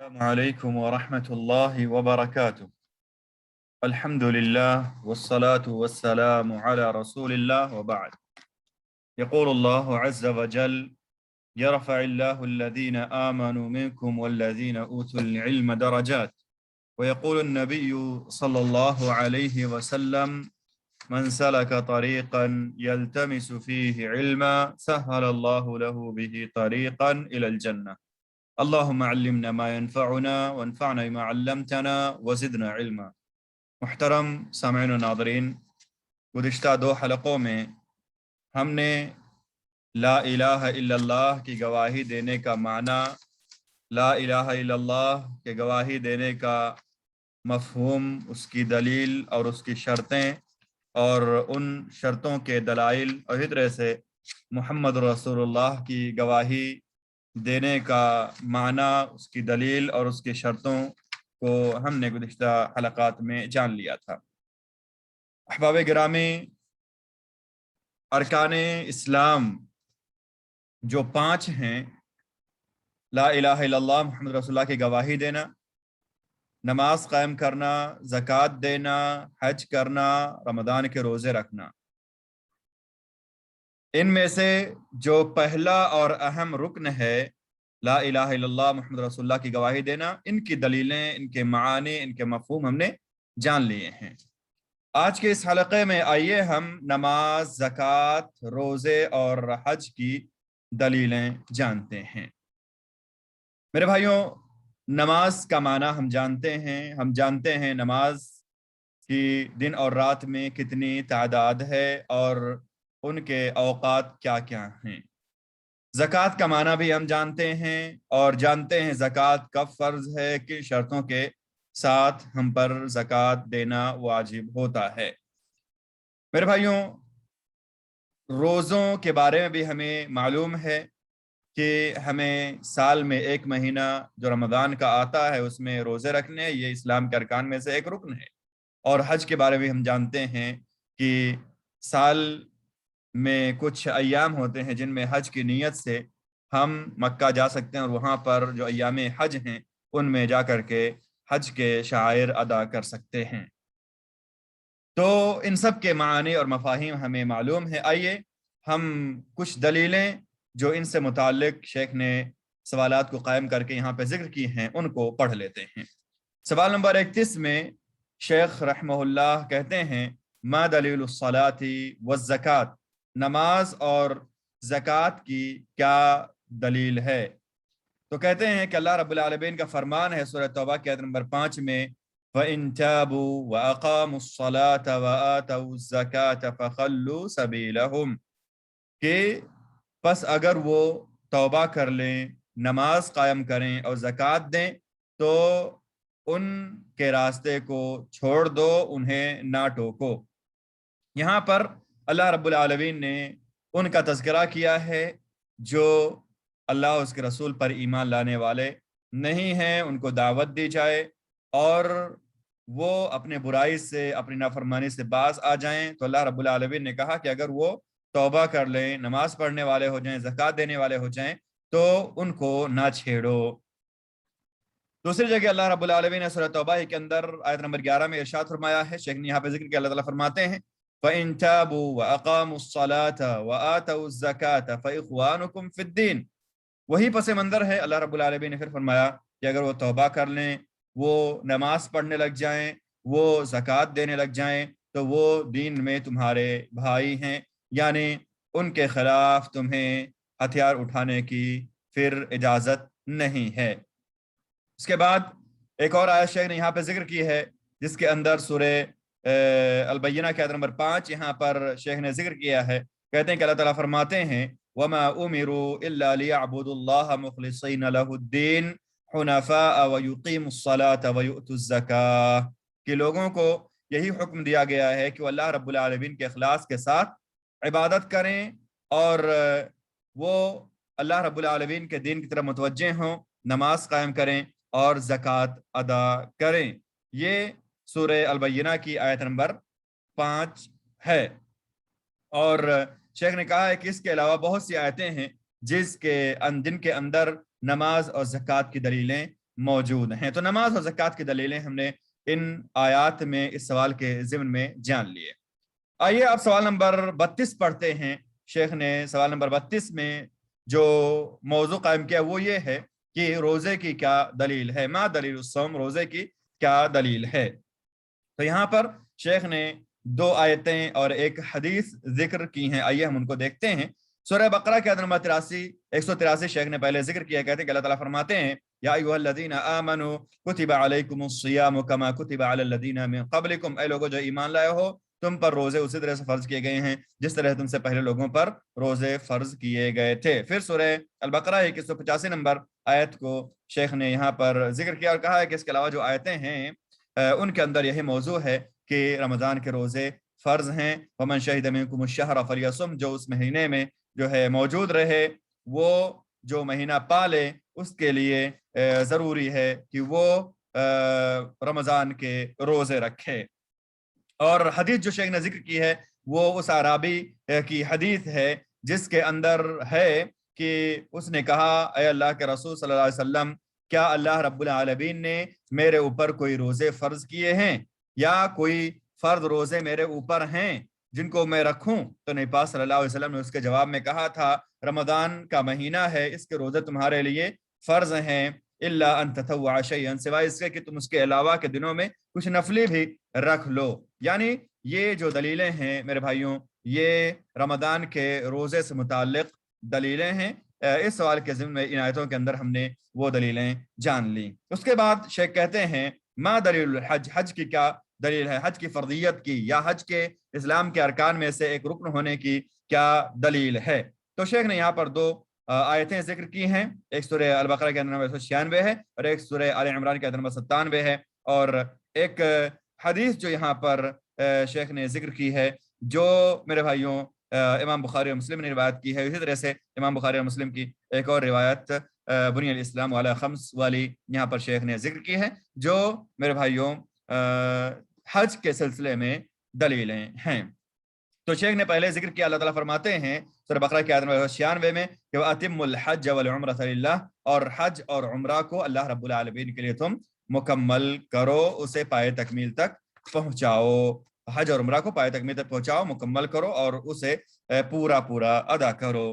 السلام عليكم ورحمة الله وبركاته. الحمد لله والصلاة والسلام على رسول الله وبعد. يقول الله عز وجل: يرفع الله الذين آمنوا منكم والذين أوتوا العلم درجات. ويقول النبي صلى الله عليه وسلم: من سلك طريقا يلتمس فيه علما سهل الله له به طريقا إلى الجنة. اللهم علمنا ما ينفعنا وانفعنا بما علمتنا وزدنا علما. محترم سامعین و ناظرین، گزشتہ 2 حلقوں میں ہم نے لا الہ الا اللہ کی گواہی دینے کا معنی، لا الہ الا اللہ کے گواہی دینے کا مفہوم، اس کی دلیل اور اس کی شرطیں اور ان شرطوں کے دلائل اور اسی طرح سے محمد رسول اللہ کی گواہی دینے کا معنی، اس کی دلیل اور اس کی شرطوں کو ہم نے گزشتہ حلقات میں جان لیا تھا۔ احباب گرامی، ارکان اسلام جو 5 ہیں، لا الہ الا اللہ محمد رسول اللہ کی گواہی دینا، نماز قائم کرنا، زکوٰۃ دینا، حج کرنا، رمضان کے روزے رکھنا، ان میں سے جو پہلا اور اہم رکن ہے لا الہ الا اللہ محمد رسول اللہ کی گواہی دینا، ان کی دلیلیں، ان کے معانی، ان کے مفہوم ہم نے جان لیے ہیں۔ آج کے اس حلقے میں آئیے ہم نماز، زکوٰۃ، روزے اور حج کی دلیلیں جانتے ہیں۔ میرے بھائیوں، نماز کا معنی ہم جانتے ہیں نماز کی دن اور رات میں کتنی تعداد ہے اور ان کے اوقات کیا کیا ہیں۔ زکوٰۃ کا معنی بھی ہم جانتے ہیں اور جانتے ہیں زکوٰۃ کب فرض ہے، کن شرطوں کے ساتھ ہم پر زکوٰۃ دینا واجب ہوتا ہے۔ میرے بھائیوں، روزوں کے بارے میں بھی ہمیں معلوم ہے کہ ہمیں سال میں 1 مہینہ جو رمضان کا آتا ہے اس میں روزے رکھنے، یہ اسلام کے ارکان میں سے ایک رکن ہے۔ اور حج کے بارے میں ہم جانتے ہیں کہ سال میں کچھ ایام ہوتے ہیں جن میں حج کی نیت سے ہم مکہ جا سکتے ہیں اور وہاں پر جو ایام حج ہیں ان میں جا کر کے حج کے شعائر ادا کر سکتے ہیں۔ تو ان سب کے معانی اور مفاہیم ہمیں معلوم ہے۔ آئیے ہم کچھ دلیلیں جو ان سے متعلق شیخ نے سوالات کو قائم کر کے یہاں پہ ذکر کی ہیں ان کو پڑھ لیتے ہیں۔ سوال نمبر 31 میں شیخ رحمہ اللہ کہتے ہیں: ما دلیل الصلاۃ والزکوٰۃ، نماز اور زکوٰۃ کی کیا دلیل ہے؟ تو کہتے ہیں کہ اللہ رب العالمین کا فرمان ہے سورہ توبہ کی آیت نمبر 5 میں: فَإِن تَابُوا وَأَقَامُوا الصَّلَاةَ وَآتَوُا الزَّكَاةَ فَخَلُّوا سَبِيلَهُمْ، کہ پس اگر وہ توبہ کر لیں، نماز قائم کریں اور زکوٰۃ دیں تو ان کے راستے کو چھوڑ دو، انہیں نہ ٹوکو۔ یہاں پر اللہ رب العالمین نے ان کا تذکرہ کیا ہے جو اللہ اس کے رسول پر ایمان لانے والے نہیں ہیں، ان کو دعوت دی جائے اور وہ اپنے برائی سے، اپنی نافرمانی سے باز آ جائیں۔ تو اللہ رب العالمین نے کہا کہ اگر وہ توبہ کر لیں، نماز پڑھنے والے ہو جائیں، زکوٰۃ دینے والے ہو جائیں تو ان کو نہ چھیڑو۔ دوسری جگہ اللہ رب العالمین نے سورہ توبہ کے اندر آیت نمبر 11 میں ارشاد فرمایا ہے، شیخ نے یہاں پہ ذکر کیا، اللہ تعالیٰ فرماتے ہیں: فَإِن تَابُوا وَأَقَامُوا الصَّلَاةَ وَآتَوُا الزَّكَاةَ فَإِخْوَانُكُمْ فِي الدِّينِ۔ وہی پس منظر ہے، اللہ رب العالمین نے پھر فرمایا کہ اگر وہ توبہ کر لیں، وہ نماز پڑھنے لگ جائیں، وہ زکوٰۃ دینے لگ جائیں تو وہ دین میں تمہارے بھائی ہیں، یعنی ان کے خلاف تمہیں ہتھیار اٹھانے کی پھر اجازت نہیں ہے۔ اس کے بعد ایک اور آیت شیخ نے یہاں پہ ذکر کی ہے جس کے اندر سورہ البینہ کی آیت نمبر 5 یہاں پر شیخ نے ذکر کیا ہے، کہتے ہیں کہ اللہ تعالیٰ فرماتے ہیں: وَمَا أُمِرُوا إِلَّا لِيَعْبُدُوا اللَّهَ مُخْلِصِينَ لَهُ الدِّينَ حُنَفَاءَ وَيُقِيمُوا الصَّلَاةَ وَيُؤْتُوا الزَّكَاةَ، کہ لوگوں کو یہی حکم دیا گیا ہے کہ وہ اللہ رب العالمین کے اخلاص کے ساتھ عبادت کریں اور وہ اللہ رب العالمین کے دین کی طرف متوجہ ہوں، نماز قائم کریں اور زکوٰۃ ادا کریں۔ یہ سورہ البینہ کی آیت نمبر 5 ہے۔ اور شیخ نے کہا ہے کہ اس کے علاوہ بہت سی آیتیں ہیں جن کے اندر نماز اور زکوٰۃ کی دلیلیں موجود ہیں۔ تو نماز اور زکوٰۃ کی دلیلیں ہم نے ان آیات میں اس سوال کے ضمن میں جان لیے۔ آئیے اب سوال نمبر 32 پڑھتے ہیں۔ شیخ نے سوال نمبر 32 میں جو موضوع قائم کیا وہ یہ ہے کہ روزے کی کیا دلیل ہے، ما دلیل الصوم، روزے کی کیا دلیل ہے۔ تو یہاں پر شیخ نے 2 آیتیں اور ایک حدیث ذکر کی ہیں، آئیے ہم ان کو دیکھتے ہیں۔ سورہ بقرہ کے آیت نمبر 183 شیخ نے پہلے ذکر کیا، کہتے ہیں کہ اللہ تعالیٰ فرماتے ہیں یا ایھا الذین آمنوا کتب علیکم الصیام کما کتب علی الذین من قبلکم، اے لوگو جو ایمان لائے ہو تم پر روزے اسی طرح سے فرض کیے گئے ہیں جس طرح تم سے پہلے لوگوں پر روزے فرض کیے گئے تھے۔ پھر سورہ البقرہ 185 نمبر آیت کو شیخ نے یہاں پر ذکر کیا اور کہا ہے کہ اس کے علاوہ جو آیتیں ہیں ان کے اندر یہی موضوع ہے کہ رمضان کے روزے فرض ہیں۔ ومن شہد منکم الشہر فلیصم، جو اس مہینے میں جو ہے موجود رہے وہ جو مہینہ پالے، اس کے لیے ضروری ہے کہ وہ رمضان کے روزے رکھے۔ اور حدیث جو شیخ نے ذکر کی ہے وہ اس اعرابی کی حدیث ہے جس کے اندر ہے کہ اس نے کہا اے اللہ کے رسول صلی اللہ علیہ وسلم، کیا اللہ رب العالمین نے میرے اوپر کوئی روزے فرض کیے ہیں یا کوئی فرض روزے میرے اوپر ہیں جن کو میں رکھوں؟ تو نبی پاک صلی اللہ علیہ وسلم نے اس کے جواب میں کہا تھا رمضان کا مہینہ ہے، اس کے روزے تمہارے لیے فرض ہیں، الا ان تطوع شیئا، سوائے اس کے کہ تم اس کے علاوہ کے دنوں میں کچھ نفلی بھی رکھ لو۔ یعنی یہ جو دلیلیں ہیں میرے بھائیوں، یہ رمضان کے روزے سے متعلق دلیلیں ہیں۔ اس سوال کے ضمن میں ان آیتوں کے اندر ہم نے وہ دلیلیں جان لیں۔ اس کے بعد شیخ کہتے ہیں ما دلیل الحج، حج کی کیا دلیل ہے، حج کی فرضیت کی یا حج کے اسلام کے ارکان میں سے ایک رکن ہونے کی کیا دلیل ہے۔ تو شیخ نے یہاں پر 2 آیتیں ذکر کی ہیں، ایک سورہ البقرہ کے نمبر 196 ہے اور ایک سورہ آل عمران کے نمبر 97 ہے، اور ایک حدیث جو یہاں پر شیخ نے ذکر کی ہے جو میرے بھائیوں امام بخاری اور مسلم نے روایت کی ہے۔ اسی طرح سے امام بخاری اور مسلم کی ایک اور روایت بنی الاسلام علی خمس والی یہاں پر شیخ نے ذکر کی ہے جو میرے بھائیوں حج کے سلسلے میں دلیلیں ہیں۔ تو شیخ نے پہلے ذکر کیا، اللہ تعالیٰ فرماتے ہیں سورہ بقرہ کی آیت نمبر 96 میں کہ وَأَتِمُّ الْحَجَّ وَالْعُمْرَةَ لِلَّهِ، اور حج اور عمرہ کو اللہ رب العالمین کے لیے تم مکمل کرو، اسے پائے تکمیل تک پہنچاؤ۔ حج اور عمرہ کو پائے تکمیل تک پہنچاؤ، مکمل کرو اور اسے پورا ادا کرو۔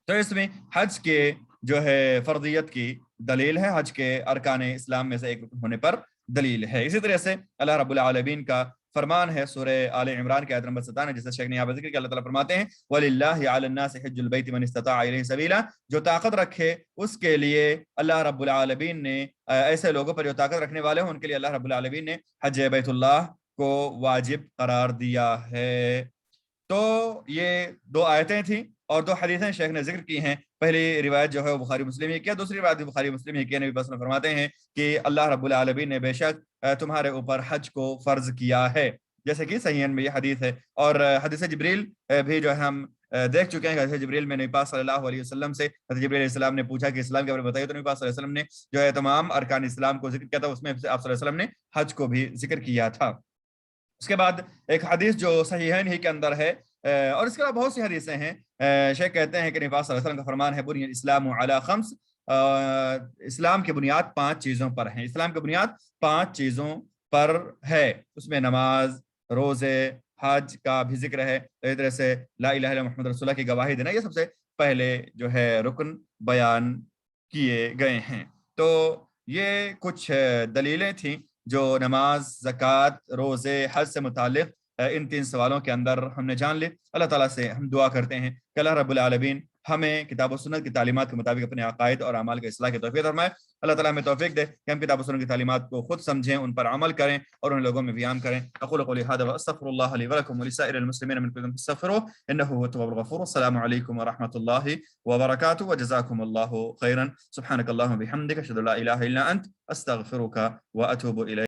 تو اس میں حج کے جو ہے فرضیت کی دلیل ہے، حج کے ارکان اسلام میں سے ایک رکن ہونے پر دلیل ہے۔ اسی طرح سے اللہ رب العالمین کا فرمان ہے سورہ آل عمران کے آیت نمبر 97 جسے شیخ نے یہاں پر ذکر کیا، اللہ تعالیٰ فرماتے ہیں وَلِلَّهِ عَلَى النَّاسِ حِجُّ الْبَيْتِ مَنِ اسْتَطَاعَ إِلَيْهِ سَبِيلًا، جو طاقت رکھے اس کے لیے اللہ رب العالمین نے، ایسے لوگوں پر جو طاقت رکھنے والے ہیں ان کے لیے اللہ رب العالمین نے حج بیت اللہ کو واجب قرار دیا ہے۔ تو یہ 2 آیتیں تھیں اور 2 حدیثیں شیخ نے ذکر کی ہیں۔ پہلی روایت جو ہے وہ بخاری مسلم ہی کیا، دوسری روایت بخاری مسلم ہی کیا۔ نبی پاک فرماتے ہیں کہ اللہ رب العالمین نے بے شک تمہارے اوپر حج کو فرض کیا ہے، جیسے کہ صحیحین میں یہ حدیث ہے۔ اور حدیث جبریل بھی جو ہے ہم دیکھ چکے ہیں کہ حدیث جبریل میں نبی پاک صلی اللہ علیہ وسلم سے حضرت جبریل علیہ السلام نے پوچھا کہ اسلام کے بارے میں بتائیے، تو نبی پاک صلی اللہ علیہ وسلم نے جو ہے تمام ارکان اسلام کو ذکر کیا تھا، اس میں آپ صلی اللہ علیہ وسلم نے حج کو بھی ذکر کیا تھا۔ اس کے بعد ایک حدیث جو صحیحین ہی کے اندر ہے اور اس کے علاوہ بہت سی حدیثیں ہیں۔ شیخ کہتے ہیں کہ نبی پاک صلی اللہ علیہ وسلم کا فرمان ہے بنی الاسلام علی خمس، اسلام کی بنیاد 5 چیزوں پر ہیں، اسلام کی بنیاد 5 چیزوں پر ہے، اس میں نماز، روزے، حج کا بھی ذکر ہے، اس طرح سے لا الہ الا محمد رسول اللہ کی گواہی دینا، یہ سب سے پہلے جو ہے رکن بیان کیے گئے ہیں۔ تو یہ کچھ دلیلیں تھیں جو نماز، زکوٰۃ، روزے، حج سے متعلق ان 3 سوالوں کے اندر ہم نے جان لی۔ اللہ تعالیٰ سے ہم دعا کرتے ہیں کہ اللہ رب العالمین ہمیں کتاب و سنت کی تعلیمات کے مطابق اپنے عقائد اور اعمال کے اصلاح کی توفیق فرمائے۔ اللہ تعالیٰ ہمیں توفیق دے کہ ہم کتاب و سنت کی تعلیمات کو خود سمجھیں، ان پر عمل کریں اور ان لوگوں میں بھی عام کریں۔ اقول قولی ھذا واستغفر اللہ لی ولکم ولسائر المسلمین من کل ذنب فاستغفروہ انہ هو التواب الغفور۔ السلام علیکم ورحمۃ اللہ وبرکاتہ وجزاکم اللہ خیرا۔ سبحانک اللہم وبحمدک اشہد ان لا الہ الا انت استغفرک واتوب الیک۔